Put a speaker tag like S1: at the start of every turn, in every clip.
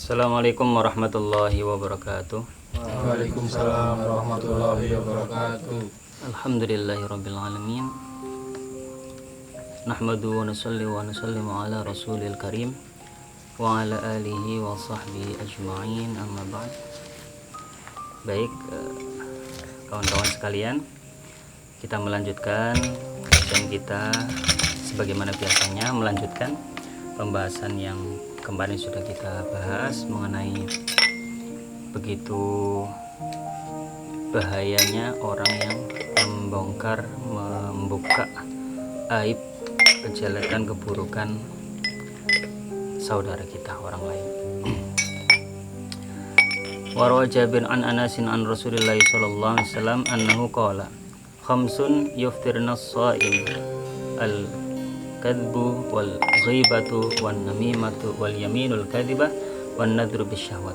S1: Assalamualaikum warahmatullahi wabarakatuh.
S2: Waalaikumsalam warahmatullahi wabarakatuh.
S1: Alhamdulillahirabbil alamin. Nahmadu wa nusalli wa nusallimu ala rasulil karim wa ala alihi wa sahbihi ajma'in, amma ba'd. Baik, kawan-kawan sekalian, kita melanjutkan kajian kita sebagaimana biasanya, melanjutkan pembahasan yang kemarin sudah kita bahas mengenai begitu bahayanya orang yang membuka aib, kejelekan, keburukan saudara kita, orang lain. Wa Jabir an Anasin an Rasulillah sallallahu alaihi wasallam annahu qala khamsun yuftirna as-sha'im al-kadhbu wal ghibatu wan namimatu wal yaminul kadhibah wan nadru bisyahwat.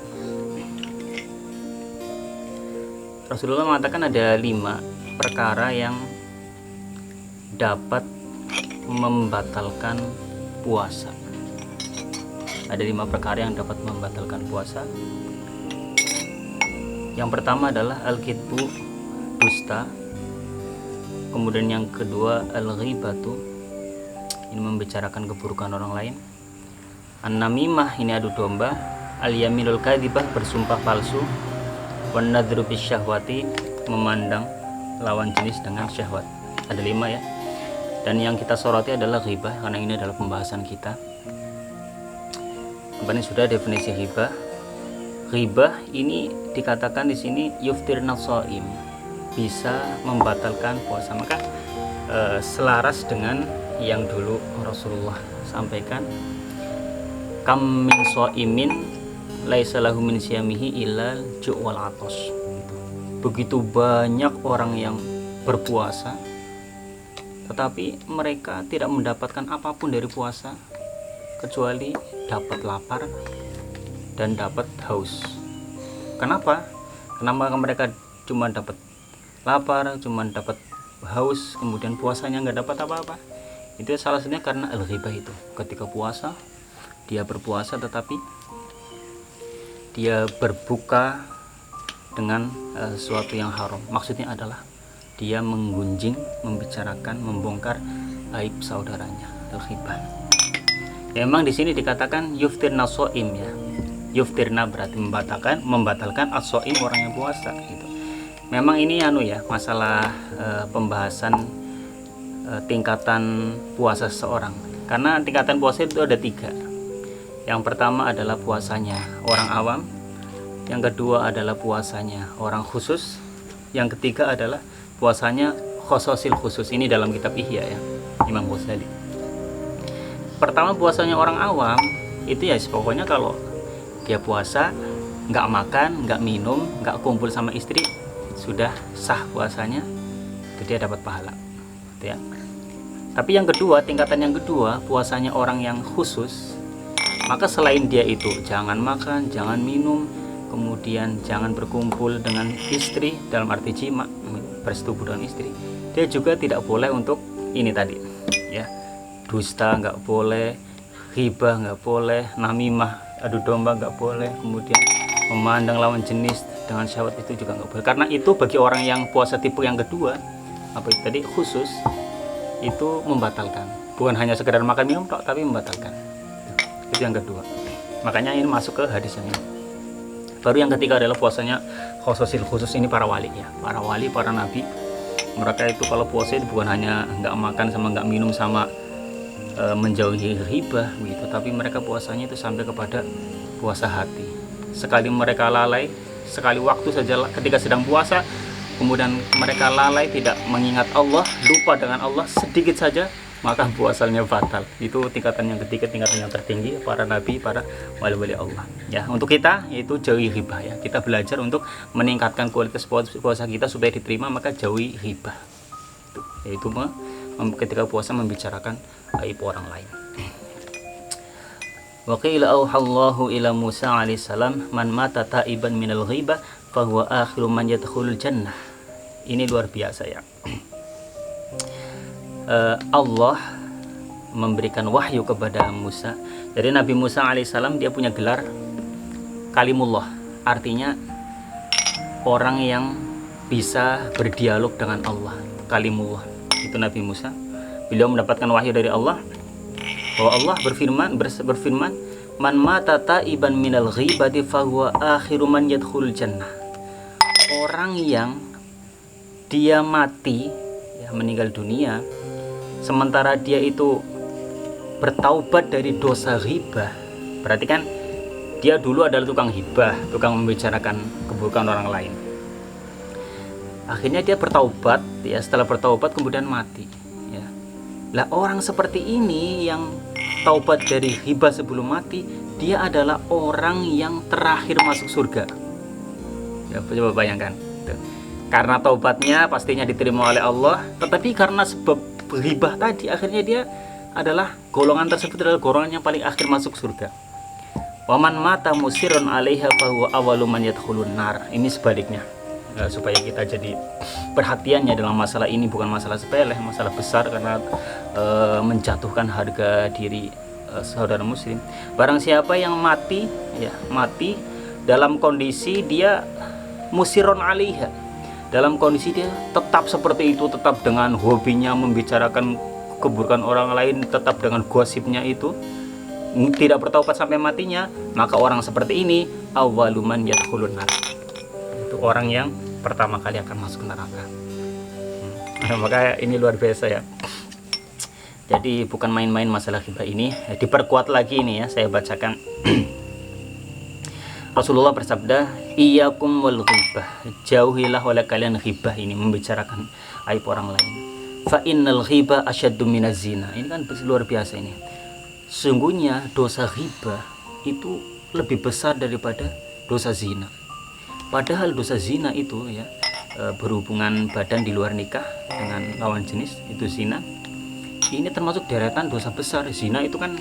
S1: Rasulullah mengatakan ada 5 perkara yang dapat membatalkan puasa. Ada 5 perkara yang dapat membatalkan puasa. Yang pertama adalah al-kidbu, dusta. Kemudian yang kedua al-ghibatu, ini membicarakan keburukan orang lain. An-namimah, ini adu domba. Al-yaminul kadhibah, bersumpah palsu. Wan nadru bisyahwati, memandang lawan jenis dengan syahwat. Ada 5 ya. Dan yang kita soroti adalah ghibah, karena ini adalah pembahasan kita. Kemarin sudah definisi ghibah. Ghibah ini dikatakan di sini yuftirna shaim, bisa membatalkan puasa. Maka selaras dengan yang dulu Rasulullah sampaikan, kam min shaimin laisa lahu min siyamihi illa ju' wal atos. Begitu banyak orang yang berpuasa tetapi mereka tidak mendapatkan apapun dari puasa kecuali dapat lapar dan dapat haus. Kenapa? Kenapa mereka cuma dapat lapar, cuma dapat haus, kemudian puasanya nggak dapat apa-apa? Itu salah satunya karena al-ghibah itu. Ketika puasa, dia berpuasa tetapi dia berbuka dengan sesuatu yang haram. Maksudnya adalah dia menggunjing, membicarakan, membongkar aib saudaranya, al-ghibah. Ya, memang di sini dikatakan yuftirna shaim ya. Yuftirna berarti membatalkan as-shaim, orang yang puasa gitu. Memang ini masalah pembahasan tingkatan puasa seseorang. Karena tingkatan puasa itu ada 3. Yang pertama adalah puasanya orang awam, yang kedua adalah puasanya orang khusus, yang ketiga adalah puasanya khososil khusus. Ini dalam kitab Ihya ya, Imam Ghazali. Pertama puasanya orang awam itu ya pokoknya kalau dia puasa nggak makan, nggak minum, nggak kumpul sama istri, sudah sah puasanya, itu dia dapat pahala gitu ya. Tapi yang kedua, tingkatan yang kedua, puasanya orang yang khusus, maka selain dia itu jangan makan, jangan minum, kemudian jangan berkumpul dengan istri dalam arti jima, bersetubuh dengan istri, dia juga tidak boleh untuk ini tadi ya, dusta nggak boleh, ghibah nggak boleh, namimah, adu domba nggak boleh, kemudian memandang lawan jenis dengan syahwat itu juga nggak boleh. Karena itu bagi orang yang puasa tipe yang kedua, apa itu tadi, khusus, itu membatalkan. Bukan hanya sekedar makan minum tok, tapi membatalkan. Itu yang kedua. Makanya ini masuk ke hadis ini. Baru yang ketiga adalah puasanya khososil khusus, ini para wali ya. Para wali, para nabi, mereka itu kalau puasa itu bukan hanya nggak makan sama nggak minum sama menjauhi ghibah gitu, tapi mereka puasanya itu sampai kepada puasa hati. Sekali mereka lalai, sekali waktu saja ketika sedang puasa, kemudian mereka lalai, tidak mengingat Allah, lupa dengan Allah sedikit saja, maka puasanya batal. Itu tingkatan yang ketiga, tingkatan yang tertinggi, para nabi, para wali-wali Allah ya. Untuk kita yaitu jauhi ghibah ya. Kita belajar untuk meningkatkan kualitas puasa kita supaya diterima, maka jauhi ghibah, yaitu ketika puasa membicarakan aib orang lain. Wa qila auhallahu ila Musa alaihissalam man mata ta'iban minal ghibah fahuwa akhiru man yadkhulul jannah. Ini luar biasa ya. Allah memberikan wahyu kepada Musa. Jadi Nabi Musa alaihissalam dia punya gelar kalimullah, artinya orang yang bisa berdialog dengan Allah. Kalimullah itu Nabi Musa. Beliau mendapatkan wahyu dari Allah bahwa Allah berfirman, man mata ta'iban minal ghibati fahuwa akhiru man yadkhulul jannah. Orang yang dia mati, ya, meninggal dunia, sementara dia itu bertaubat dari dosa ghibah. Berarti kan dia dulu adalah tukang ghibah, tukang membicarakan keburukan orang lain. Akhirnya dia bertaubat, ya, setelah bertaubat kemudian mati, ya. Lah orang seperti ini yang taubat dari ghibah sebelum mati, dia adalah orang yang terakhir masuk surga. Ya, coba bayangkan. Karena taubatnya pastinya diterima oleh Allah, tetapi karena sebab ghibah tadi, akhirnya dia adalah golongan tersebut adalah golongan yang paling akhir masuk surga. Waman mata musirun 'alaiha fahuwa awwalu man yadkhulun nar. Ini sebaliknya. Supaya kita jadi perhatiannya dalam masalah ini, bukan masalah sepele, masalah besar karena menjatuhkan harga diri saudara muslim. Barang siapa yang mati, ya, mati dalam kondisi dia musirun 'alaiha, dalam kondisi dia tetap seperti itu, tetap dengan hobinya membicarakan keburukan orang lain, tetap dengan gosipnya itu, tidak bertaubat sampai matinya, maka orang seperti ini awwaluman yadkhulun nar. Itu orang yang pertama kali akan masuk neraka. Maka ini luar biasa, ya. Jadi bukan main-main masalah ghibah ini. Diperkuat lagi ini, ya, saya bacakan. Rasulullah bersabda, iyyakum wal ghibah, jauhilah oleh kalian ghibah, ini membicarakan aib orang lain. Fa innal ghibah asyaddu minaz zina. Ini kan luar biasa ini. Sungguhnya dosa ghibah itu lebih besar daripada dosa zina. Padahal dosa zina itu, ya, berhubungan badan di luar nikah dengan lawan jenis, itu zina. Ini termasuk deretan dosa besar. Zina itu kan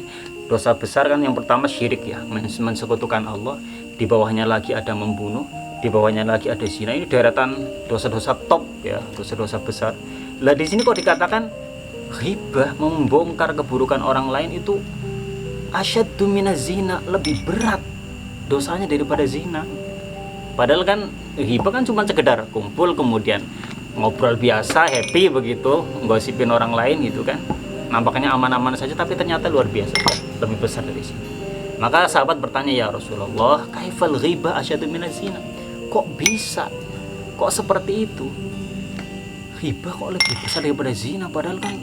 S1: dosa besar kan, yang pertama syirik, ya, mensekutukan Allah. Di bawahnya lagi ada membunuh, di bawahnya lagi ada zina. Ini deretan dosa-dosa top, ya, dosa-dosa besar. Lah di sini kok dikatakan ghibah, membongkar keburukan orang lain, itu asyaddu minaz zina, lebih berat dosanya daripada zina. Padahal kan ghibah kan cuma sekedar kumpul kemudian ngobrol biasa, happy begitu, gosipin orang lain gitu kan. Nampaknya aman-aman saja, tapi ternyata luar biasa, lebih besar dari sini. Maka sahabat bertanya, ya Rasulullah, kaifal ghibah asyaddu minaz zina? Kok bisa? Kok seperti itu? Ghibah kok lebih besar daripada zina? Padahal kan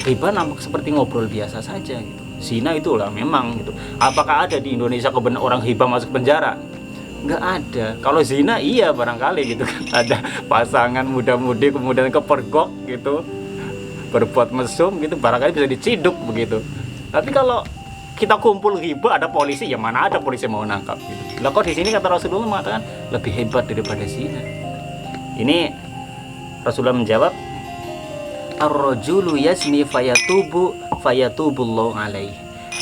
S1: ghibah nampak seperti ngobrol biasa saja gitu. Zina itulah memang gitu. Apakah ada di Indonesia kebenaran orang ghibah masuk penjara? Nggak ada. Kalau zina iya barangkali gitu kan. Ada pasangan muda-mudi kemudian kepergok gitu, berbuat mesum gitu, barangkali bisa diciduk begitu. Tapi kalau kita kumpul ghibah ada polisi, ya mana ada polisi mau nangkap gitu. Lah kok di sini kata Rasulullah mengatakan lebih hebat daripada zina. Ini Rasulullah menjawab, ar-rajulu yazni fayatubullahu alaihi.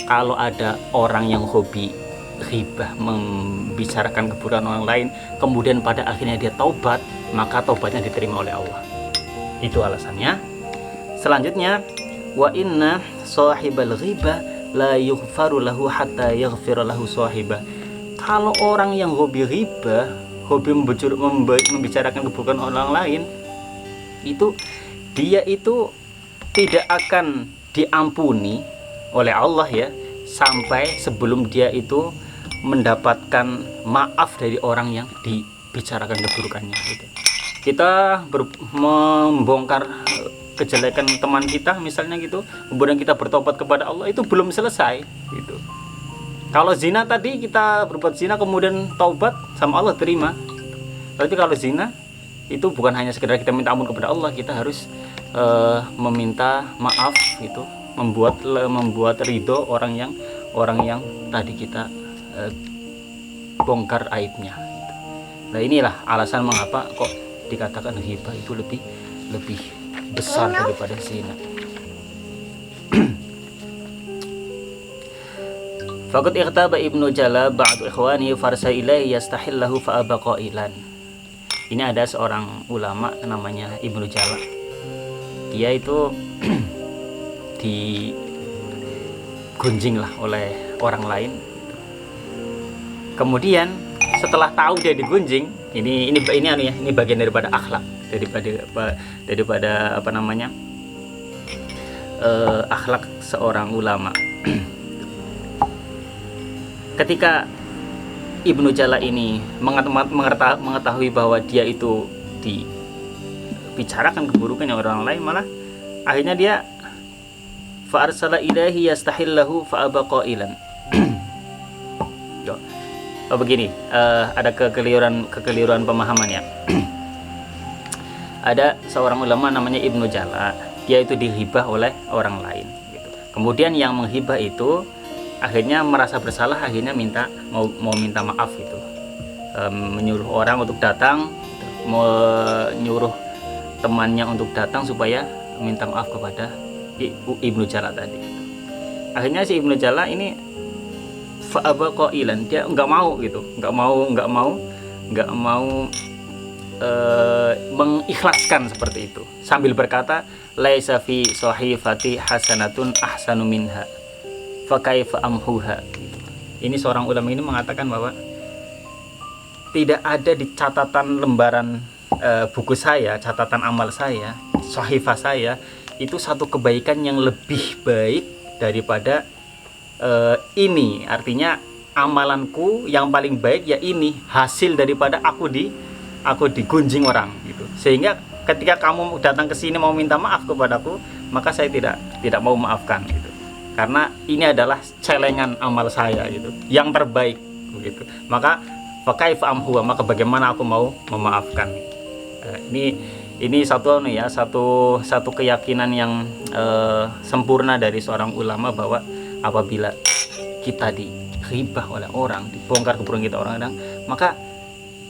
S1: Kalau ada orang yang hobi ghibah, membicarakan keburukan orang lain, kemudian pada akhirnya dia taubat, maka taubatnya diterima oleh Allah. Itu alasannya. Selanjutnya, wa inna sahibal ghibah la yughfaru lahu hatta yaghfira lahu sahibah. Kalau orang yang hobi ghibah, hobi membicarakan keburukan orang lain, itu dia itu tidak akan diampuni oleh Allah, ya, sampai sebelum dia itu mendapatkan maaf dari orang yang dibicarakan keburukannya gitu. Kita membongkar kejelekan teman kita misalnya gitu, kemudian kita bertobat kepada Allah, itu belum selesai gitu. Kalau zina tadi, kita berbuat zina kemudian taubat sama Allah terima. Tapi kalau zina itu bukan hanya sekedar kita minta ampun kepada Allah, kita harus meminta maaf gitu, membuat ridho orang yang tadi kita bongkar aibnya gitu. Nah inilah alasan mengapa kok dikatakan ghibah itu lebih besar daripada zina. Faqad ikhtaba Ibnu Jala ba'du ikhwani farsa ilaihi yastahillahu fa aba qailan. Ini ada seorang ulama namanya Ibnu Jala. Dia itu digunjing lah oleh orang lain. Kemudian setelah tahu dia digunjing, ini bagian daripada akhlak, daripada apa namanya, akhlak seorang ulama. Ketika Ibnu Jala ini mengetahui bahwa dia itu dibicarakan keburukannya orang lain, malah akhirnya dia fa'arsala ilaihi yastahillahu fa'aba qailan. Begini, ada kekeliruan pemahaman ya. Ada seorang ulama namanya Ibnu Jala, dia itu dihibah oleh orang lain gitu. Kemudian yang menghibah itu akhirnya merasa bersalah, akhirnya mau minta maaf gitu. Menyuruh orang untuk datang, menyuruh temannya untuk datang supaya minta maaf kepada Ibnu Jala tadi. Akhirnya si Ibnu Jala ini fa'aba qailan, dia nggak mau mengikhlaskan seperti itu, sambil berkata laisa fi sahifati hasanatun ahsanu minha fa kaifa amhuha gitu. Ini seorang ulama ini mengatakan bahwa tidak ada di catatan lembaran buku saya, catatan amal saya, sahifah saya itu satu kebaikan yang lebih baik daripada ini. Artinya amalanku yang paling baik ya ini, hasil daripada aku digunjing orang gitu. Sehingga ketika kamu datang ke sini mau minta maaf kepadaku, maka saya tidak mau maafkan gitu. Karena ini adalah celengan amal saya gitu, yang terbaik begitu. Maka fakaifa amhuwa, maka bagaimana aku mau memaafkan. Ini satu keyakinan yang sempurna dari seorang ulama, bahwa apabila kita dihibah oleh orang, dibongkar keburukan kita orang-orang, maka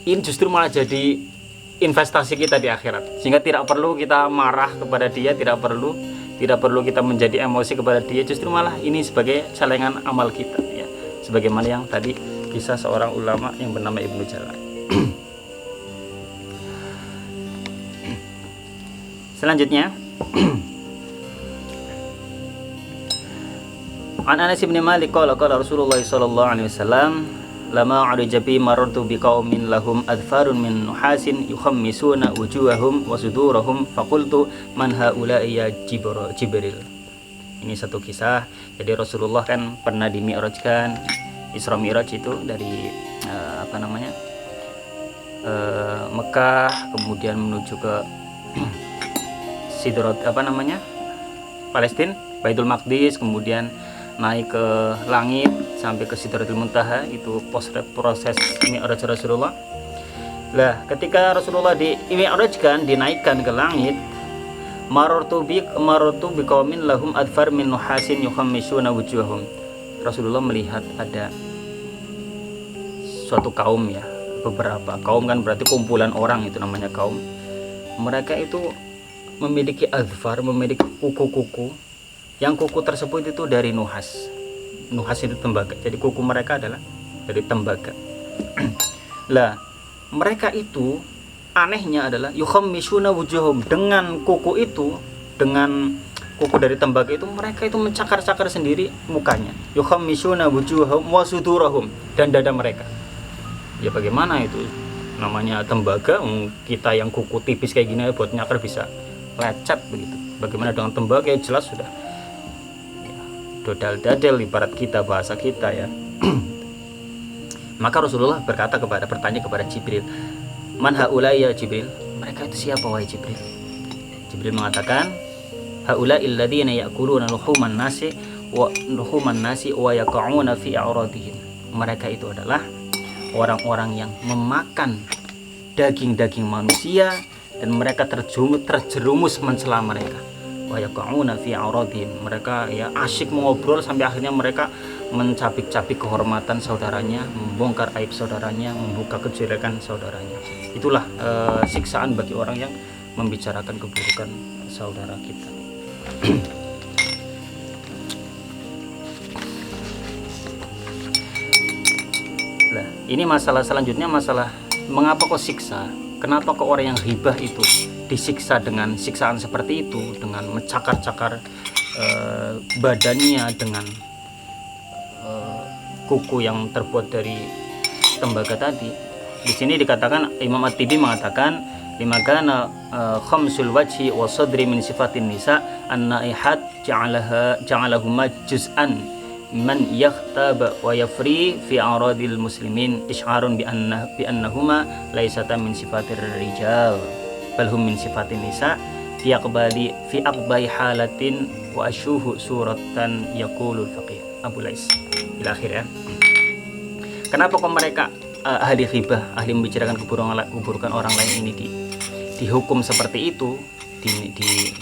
S1: ini justru malah jadi investasi kita di akhirat. Sehingga tidak perlu kita marah kepada dia, tidak perlu kita menjadi emosi kepada dia, justru malah ini sebagai celengan amal kita ya. Sebagaimana yang tadi kisah seorang ulama yang bernama Ibnu Jala. Selanjutnya An Anas bin Malik qala Rasulullah sallallahu alaihi wasallam lama arijabi marartu biqaumin lahum adfarun min nuhasin yukhammisuna wujuhahum wa sudurahum faqultu man haula'i ya Jibril. Ini satu kisah. Jadi Rasulullah kan pernah dimi'rajkan, Isra Mi'raj itu dari Mekah kemudian menuju ke Sidrat Palestina, Baitul Maqdis, kemudian naik ke langit sampai ke Sidratul Muntaha. Itu proses Mi'raj Rasulullah. Lah, ketika Rasulullah dimi'rajkan, dinaikkan ke langit, marartu biqaumin lahum adfar min nuhasin yukhammisuna wujuhahum. Rasulullah melihat ada suatu kaum ya, beberapa kaum, kan berarti kumpulan orang, itu namanya kaum. Mereka itu memiliki adfar, memiliki kuku-kuku, yang kuku tersebut itu dari nuhas. Nuhas itu tembaga, jadi kuku mereka adalah dari tembaga. Lah, mereka itu anehnya adalah yukhammishuna wujuhum, dengan kuku itu, dengan kuku dari tembaga itu, mereka itu mencakar-cakar sendiri mukanya. Yukhammishuna wujuhum wa sudurahum, dan dada mereka. Ya bagaimana itu? Namanya tembaga, kita yang kuku tipis kayak gini buat nyakar bisa lecet begitu. Bagaimana dengan tembaga? Ya jelas sudah ya, dodal-dadel ibarat kita, bahasa kita ya. Maka Rasulullah bertanya kepada Jibril, man haulai ya Jibril, mereka itu siapa wahai Jibril? Jibril mengatakan, haulai alladziina ya'kuluna luhuman nasi wa yaqa'una fi a'radihim. Mereka itu adalah orang-orang yang memakan daging-daging manusia dan mereka terjerumus mencela mereka. Wa yaqa'una fi a'radihim. Mereka ya asyik mengobrol sampai akhirnya mereka mencabik-cabik kehormatan saudaranya, membongkar aib saudaranya, membuka kejelekan saudaranya. Itulah siksaan bagi orang yang membicarakan keburukan saudara kita. Nah, ini masalah selanjutnya, masalah mengapa kok siksa? Kenapa kok orang yang ghibah itu disiksa dengan siksaan seperti itu, dengan mencakar-cakar badannya dengan kuku yang terbuat dari tembaga tadi. Di sini dikatakan Imam At-Tibi mengatakan lima kana khamsul wajhi wa sadri min sifatin nisa an-naihat ja'alahuma juz'an man yakhtab wa yafri fi aradil muslimin isy'arun bi annahuma laysata min sifatir rijal bal hum min sifatin nisa fi aqbahi halatin wa asyuhu suratan yaqulul faqih Abu Lais ila akhir ya. Kenapa kok mereka ahli ghibah, ahli membicarakan keburukan orang lain ini dihukum seperti itu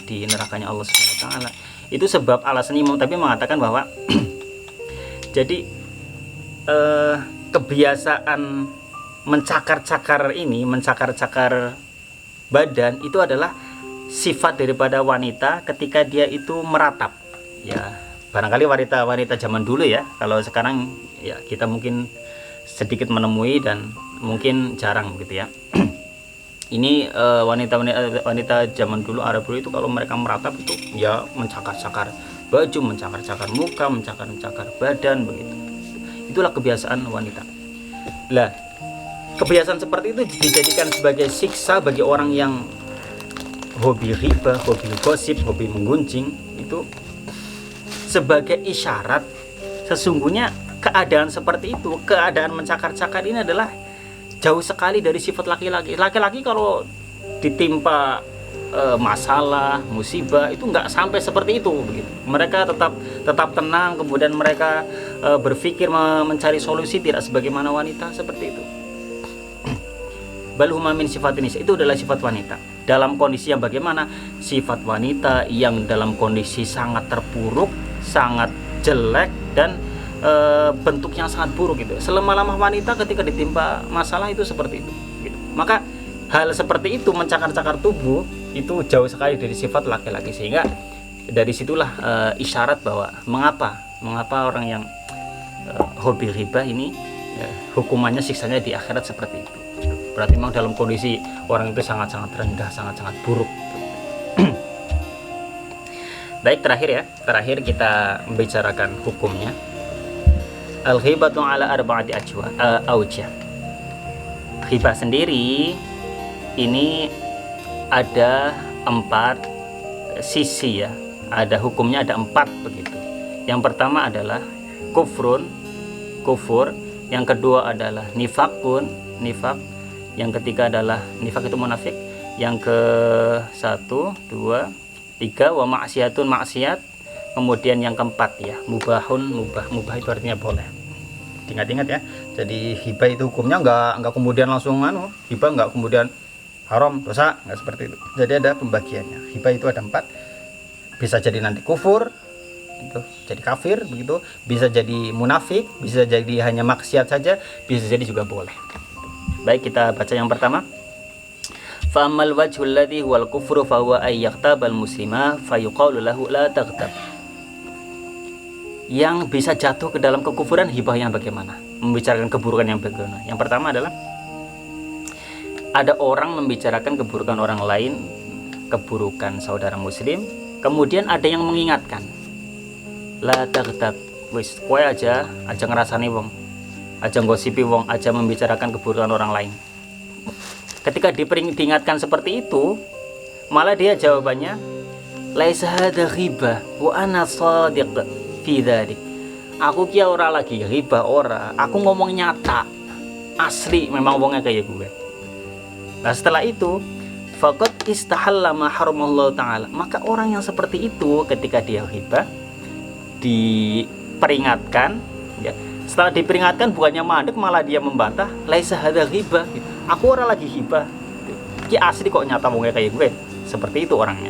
S1: di nerakanya Allah Subhanahu wa taala? Itu sebab alasannya Imam Tabi mengatakan bahwa jadi kebiasaan mencakar-cakar badan itu adalah sifat daripada wanita ketika dia itu meratap. Ya, barangkali wanita zaman dulu ya. Kalau sekarang ya kita mungkin sedikit menemui dan mungkin jarang gitu ya. Ini wanita zaman dulu Arab dulu itu kalau mereka meratap itu ya mencakar-cakar baju, mencakar-cakar muka, mencakar-cakar badan begitu. Itulah kebiasaan wanita. Lah, kebiasaan seperti itu dijadikan sebagai siksa bagi orang yang hobi ghibah, hobi gosip, hobi menggunjing, itu sebagai isyarat sesungguhnya keadaan seperti itu, keadaan mencakar-cakar ini adalah jauh sekali dari sifat laki-laki. Laki-laki kalau ditimpa masalah, musibah itu nggak sampai seperti itu begitu. Mereka tetap tenang, kemudian mereka berpikir mencari solusi, tidak sebagaimana wanita seperti itu. Bal huma min sifatin nisa, itu adalah sifat wanita. Dalam kondisi yang bagaimana? Sifat wanita yang dalam kondisi sangat terpuruk, sangat jelek dan bentuknya sangat buruk gitu. Selemah-lemah wanita ketika ditimpa masalah itu seperti itu gitu. Maka hal seperti itu, mencakar-cakar tubuh, itu jauh sekali dari sifat laki-laki, sehingga dari situlah isyarat bahwa mengapa orang yang hobi ghibah ini hukumannya, siksanya di akhirat seperti itu. Berarti memang dalam kondisi orang itu sangat-sangat rendah, sangat-sangat buruk. Baik, terakhir kita membicarakan hukumnya. Al-ghibatu ala arba'ati awjah. Ghibah sendiri ini ada 4 sisi ya. Ada hukumnya, ada 4 begitu. Yang pertama adalah kufur. Yang kedua adalah nifak. Yang ketiga adalah nifak itu munafik. Yang ke 1, 2, 3 wa maksiatun, maksiat. Kemudian yang keempat ya, mubah itu artinya boleh. Ingat-ingat ya. Jadi hibah itu hukumnya enggak kemudian langsung hibah enggak kemudian haram, dosa, enggak seperti itu. Jadi ada pembagiannya. Hibah itu ada 4. Bisa jadi nanti kufur, itu jadi kafir begitu, bisa jadi munafik, bisa jadi hanya maksiat saja, bisa jadi juga boleh. Baik, kita baca yang pertama. Fa ammal wajhul ladzi huwal kufru fa huwa ay yaqtabal muslima fa yuqalu lahu la taghtab. Yang bisa jatuh ke dalam kekufuran hibah yang bagaimana? Membicarakan keburukan yang bagaimana? Yang pertama adalah ada orang membicarakan keburukan orang lain, keburukan saudara muslim, kemudian ada yang mengingatkan. La taghtab, wis kowe aja ngrasani wong, aja ngosipi wong, aja membicarakan keburukan orang lain. Ketika diingatkan seperti itu, malah dia jawabannya laisa hadza ghibah wa ana shadiq fi dzalik. Aku kia ora lagi ghibah, ora, aku ngomong nyata, asli memang wongnya kayak gue. Nah setelah itu faqad istahalla ma haramallahu taala, maka orang yang seperti itu ketika dia ghibah diperingatkan ya, setelah diperingatkan bukannya mandek malah dia membantah, laisa hadza ghibah gitu. Aku ora lagi ghibah, ki asli kok nyata wongnya kayak gue. Seperti itu orangnya.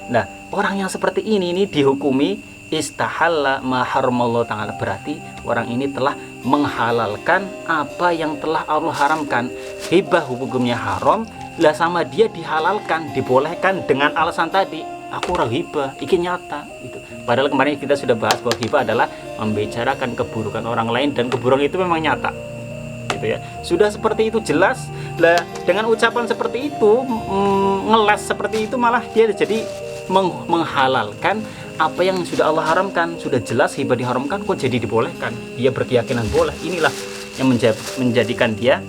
S1: Nah orang yang seperti ini dihukumi istahalla ma haramallahu taala, berarti orang ini telah menghalalkan apa yang telah Allah haramkan. Hibah hukumnya haram, lah sama dia dihalalkan, dibolehkan dengan alasan tadi, aku ora hibah, iki nyata gitu. Padahal kemarin kita sudah bahas bahwa hibah adalah membicarakan keburukan orang lain dan keburukan itu memang nyata. Gitu ya. Sudah seperti itu jelas. Lah dengan ucapan seperti itu, ngeles seperti itu malah dia jadi menghalalkan apa yang sudah Allah haramkan. Sudah jelas hibah diharamkan kok jadi dibolehkan. Dia berkeyakinan boleh. Inilah yang menjadikan dia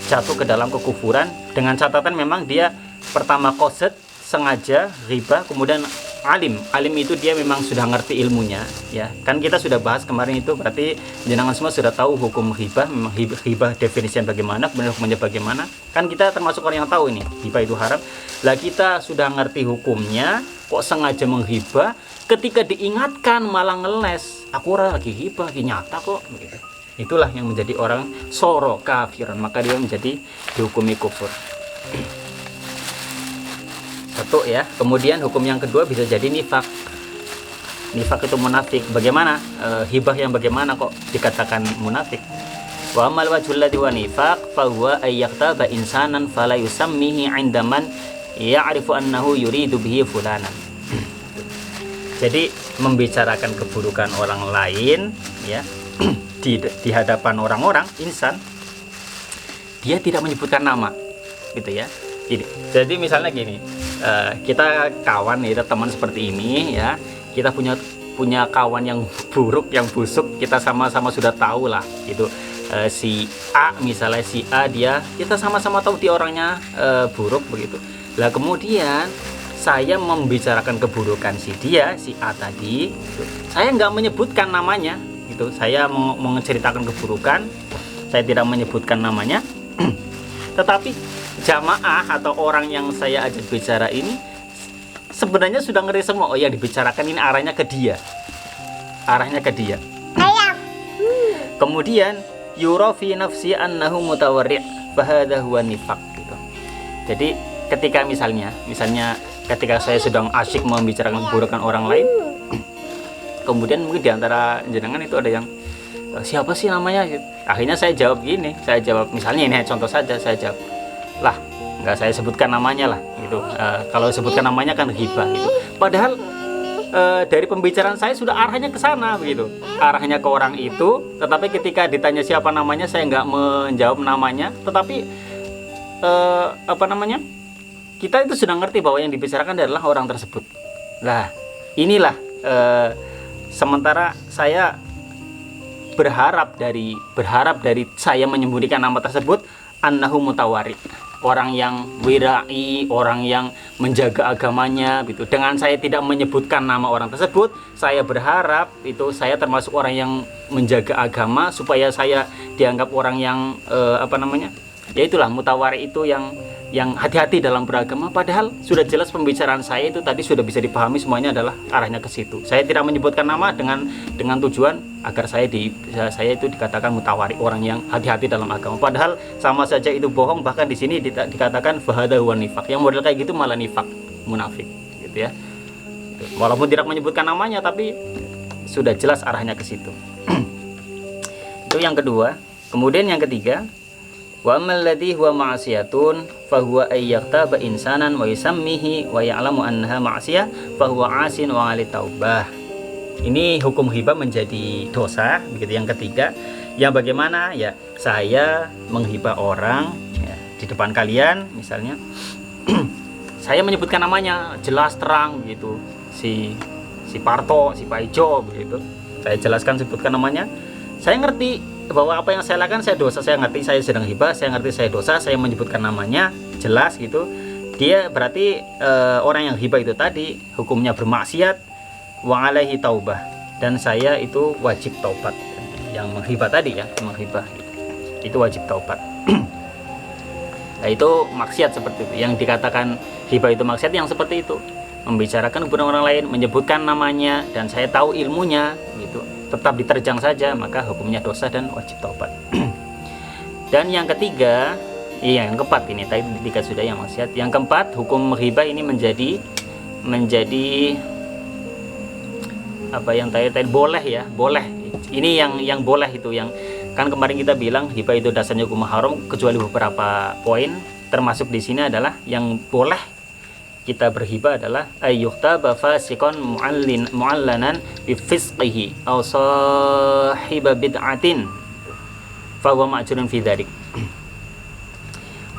S1: jatuh ke dalam kekufuran, dengan catatan memang dia pertama qasad, sengaja, ghibah, kemudian alim itu dia memang sudah ngerti ilmunya ya. Kan kita sudah bahas kemarin itu, berarti jenengan semua sudah tahu hukum ghibah, memang ghibah definisinya bagaimana, kemudian hukumnya bagaimana. Kan kita termasuk orang yang tahu ini ghibah itu haram. Lah kita sudah ngerti hukumnya, kok sengaja menghibah, ketika diingatkan malah ngeles, aku orang lagi hibah, lagi nyata kok begitu. Itulah yang menjadi orang soro kafiran, maka dia menjadi dihukumi kufur. Satu ya. Kemudian hukum yang kedua bisa jadi nifak. Nifak itu munafik. Bagaimana? Hibah yang bagaimana kok dikatakan munafik? Wa amal wajhul ladzi wa nifaq fa huwa ay yaqtaba insanan fala yusammihi 'inda man ya'rifu annahu yuridu bihi fulanan. Jadi membicarakan keburukan orang lain ya di hadapan orang-orang, insan, dia tidak menyebutkan nama gitu ya. Jadi misalnya gini, kita kawan ya, teman seperti ini ya, kita punya kawan yang buruk, yang busuk, kita sama-sama sudah tahu lah gitu. Si A misalnya, si A kita sama-sama tahu dia orangnya buruk begitu. Lah kemudian saya membicarakan keburukan si A tadi gitu. Saya nggak menyebutkan namanya gitu. Saya menceritakan keburukan, saya tidak menyebutkan namanya. Tetapi jamaah atau orang yang saya ajak bicara ini sebenarnya sudah ngerti semua, oh ya dibicarakan ini arahnya ke dia. Kemudian yura fi nafsi annahu mutawarri' fa hadha huwa nifaq gitu. Jadi ketika misalnya ketika saya sedang asyik membicarakan keburukan orang lain, kemudian mungkin diantara jenengan itu ada yang siapa sih namanya? Akhirnya saya jawab gini, misalnya ini contoh saja, saya jawab, lah nggak saya sebutkan namanya lah gitu. Kalau sebutkan namanya kan ghibah gitu. Padahal dari pembicaraan saya sudah arahnya ke sana begitu, arahnya ke orang itu. Tetapi ketika ditanya siapa namanya, saya nggak menjawab namanya. Tetapi kita itu sudah ngerti bahwa yang dibicarakan adalah orang tersebut. Lah inilah sementara saya berharap dari saya menyembunyikan nama tersebut, annahu mutawari, orang yang wirai, orang yang menjaga agamanya gitu. Dengan saya tidak menyebutkan nama orang tersebut, saya berharap itu saya termasuk orang yang menjaga agama, supaya saya dianggap orang yang ya itulah mutawari itu yang hati-hati dalam beragama. Padahal sudah jelas pembicaraan saya itu tadi sudah bisa dipahami semuanya adalah arahnya ke situ. Saya tidak menyebutkan nama dengan tujuan agar saya itu dikatakan mutawari, orang yang hati-hati dalam agama. Padahal sama saja itu bohong. Bahkan di sini dikatakan fahada huwa nifaq. Yang model kayak gitu malah nifaq, munafik gitu ya. Walaupun tidak menyebutkan namanya, tapi sudah jelas arahnya ke situ. Itu yang kedua. Kemudian yang ketiga, wa ammal ladzi huwa ma'siyatun fa huwa ay yaqtaba insanan wa yusammihi wa ya'lamu annaha ma'siyah fa huwa 'asin wa 'ali taubah. Ini hukum ghibah menjadi dosa begitu. Yang ketiga, yang bagaimana ya, saya menghibah orang ya, di depan kalian misalnya saya menyebutkan namanya jelas terang begitu, si Parto, si Pak Ijo begitu, saya jelaskan, sebutkan namanya. Saya ngerti bahwa apa yang saya lakukan saya dosa, saya ngerti saya sedang hibah, saya ngerti saya dosa, saya menyebutkan namanya jelas gitu. Dia berarti orang yang hibah itu tadi hukumnya bermaksiat, wa alaihi taubah, dan saya itu wajib taubat. Yang menghibah tadi ya, menghibah itu wajib taubat. Nah itu maksiat seperti itu. Yang dikatakan hibah itu maksiat yang seperti itu, membicarakan kepada orang lain, menyebutkan namanya, dan saya tahu ilmunya gitu, tetap diterjang saja, maka hukumnya dosa dan wajib taubat. Dan yang ketiga, yang keempat ini tadi tiga sudah yang maksiat. Yang keempat, hukum ghibah ini menjadi apa yang tadi boleh ya, boleh. Ini yang boleh itu, yang kan kemarin kita bilang ghibah itu dasarnya hukum haram kecuali beberapa poin, termasuk di sini adalah yang boleh kita berhibah adalah ayyuhtaba fasiqan mu'allanan bi fisqihi aw sahiba bid'atin fa huwa ma'jurun fi dzalik.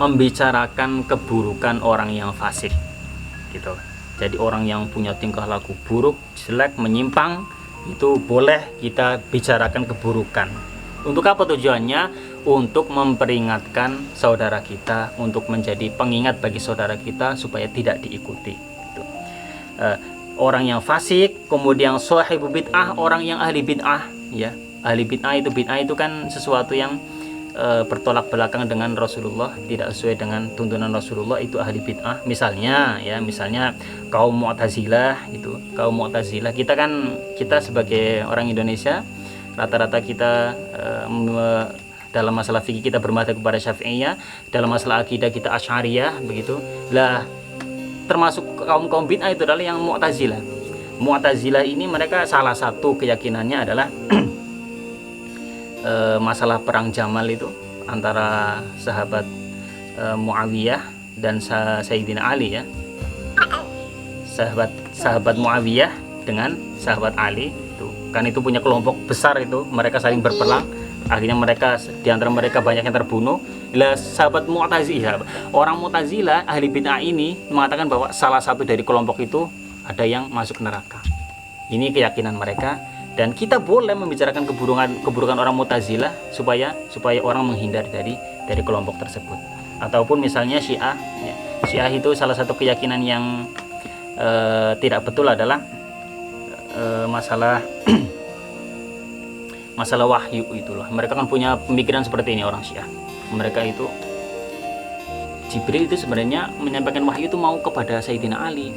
S1: Membicarakan keburukan orang yang fasik gitu. Jadi orang yang punya tingkah laku buruk, jelek, menyimpang, itu boleh kita bicarakan keburukan Untuk apa tujuannya? Untuk memperingatkan saudara kita, untuk menjadi pengingat bagi saudara kita supaya tidak diikuti. Gitu. Orang yang fasik, kemudian sahibu bid'ah, orang yang ahli bid'ah, ya. Ahli bid'ah itu kan sesuatu yang bertolak belakang dengan Rasulullah, tidak sesuai dengan tuntunan Rasulullah, itu ahli bid'ah. Misalnya kaum Mu'tazilah, kita sebagai orang Indonesia rata-rata kita dalam masalah fikih kita bermadhab kepada Syafi'iyah, dalam masalah akidah kita Asy'ariyah, begitu. Lah termasuk kaum bid'ah itu adalah yang Mu'tazilah. Mu'tazilah ini mereka salah satu keyakinannya adalah masalah perang Jamal itu antara sahabat Muawiyah dan Sayyidina Ali, ya. Sahabat Muawiyah dengan sahabat Ali itu kan itu punya kelompok besar, itu mereka saling berperang, akhirnya di antara mereka banyak yang terbunuh. Lah sahabat Mu'tazilah, orang Mu'tazilah ahli bid'ah ini mengatakan bahwa salah satu dari kelompok itu ada yang masuk neraka. Ini keyakinan mereka, dan kita boleh membicarakan keburukan orang Mu'tazilah supaya orang menghindar dari kelompok tersebut. Ataupun misalnya Syiah, ya. Syiah itu salah satu keyakinan yang tidak betul adalah masalah masalah wahyu itulah. Mereka kan punya pemikiran seperti ini, orang Syiah. Mereka itu Jibril itu sebenarnya menyampaikan wahyu itu mau kepada Sayyidina Ali.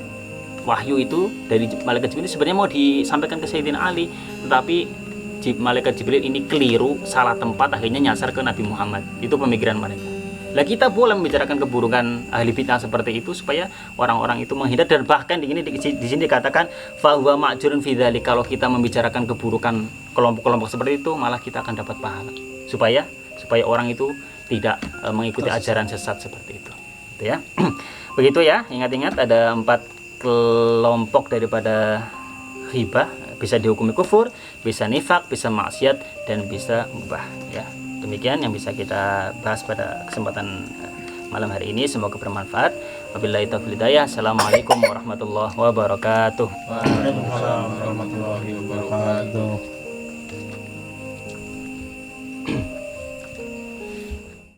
S1: Wahyu itu dari malaikat Jibril sebenarnya mau disampaikan ke Sayyidina Ali, tetapi malaikat Jibril ini keliru, salah tempat, akhirnya nyasar ke Nabi Muhammad. Itu pemikiran mereka. Lah kita boleh membicarakan keburukan ahli bid'ah seperti itu supaya orang-orang itu menghindar, dan bahkan di sini dikatakan fahuwa ma'jurun fi dzalik, kalau kita membicarakan keburukan kelompok-kelompok seperti itu malah kita akan dapat pahala. Supaya orang itu tidak mengikuti ajaran sesat seperti itu. Gitu ya. Begitu ya, ingat-ingat ada 4 kelompok daripada ghibah, bisa dihukumi kufur, bisa nifak, bisa maksiat, dan bisa mubah, ya. Demikian yang bisa kita bahas pada kesempatan malam hari ini, semoga bermanfaat. Wabillahi taufiq wal hidayah. Assalamualaikum warahmatullahi wabarakatuh.
S2: Waalaikumsalam warahmatullahi wabarakatuh.